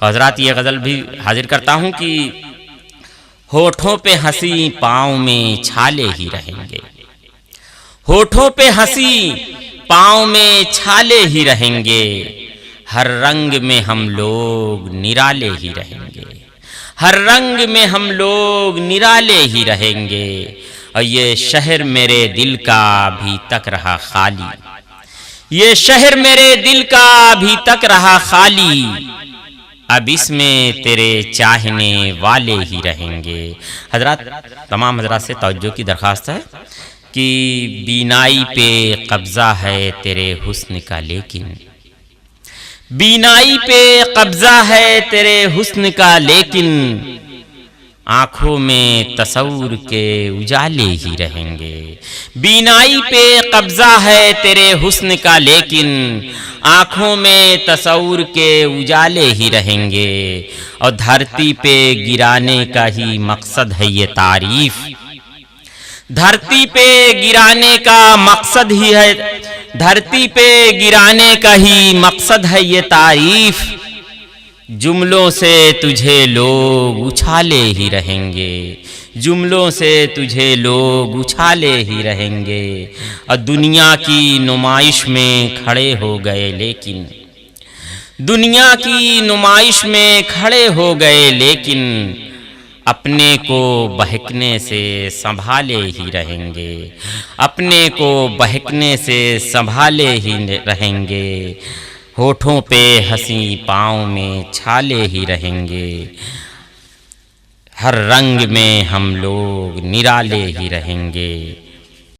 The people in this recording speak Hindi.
हजरात ये गज़ल भी हाजिर करता हूँ कि होठों पे हंसी पाँव में छाले ही रहेंगे, होठों पे हंसी पाँव में छाले ही रहेंगे, हर रंग में हम लोग निराले ही रहेंगे, हर रंग में हम लोग निराले ही रहेंगे। और ये शहर मेरे दिल का अभी तक रहा खाली, ये शहर मेरे दिल का अभी तक रहा खाली, अब इसमें तेरे चाहने वाले ही रहेंगे। हजरात, तमाम हजरात से तवज्जो की दरख्वास्त है कि बीनाई पे कब्ज़ा है तेरे हुस्न का, लेकिन बीनाई पे कब्ज़ा है तेरे हुस्न का, लेकिन आँखों में तसव्वुर के उजाले ही रहेंगे। बीनाई पे कब्ज़ा है तेरे हुस्न का, लेकिन आँखों में तसव्वुर के उजाले ही रहेंगे। और धरती पे गिराने का ही मकसद है ये तारीफ, धरती पे गिराने का मकसद ही है, धरती पे गिराने का ही मकसद है ये तारीफ। जुमलों से तुझे लोग उछाले ही रहेंगे, जुमलों से तुझे लोग उछाले ही रहेंगे। और दुनिया की नुमाइश में खड़े हो गए, लेकिन दुनिया की नुमाइश में खड़े हो गए, लेकिन अपने को बहकने से संभाले ही रहेंगे, अपने को बहकने से संभाले ही रहेंगे। होठों पे हंसी पाँव में छाले ही रहेंगे, हर रंग में हम लोग निराले ही रहेंगे।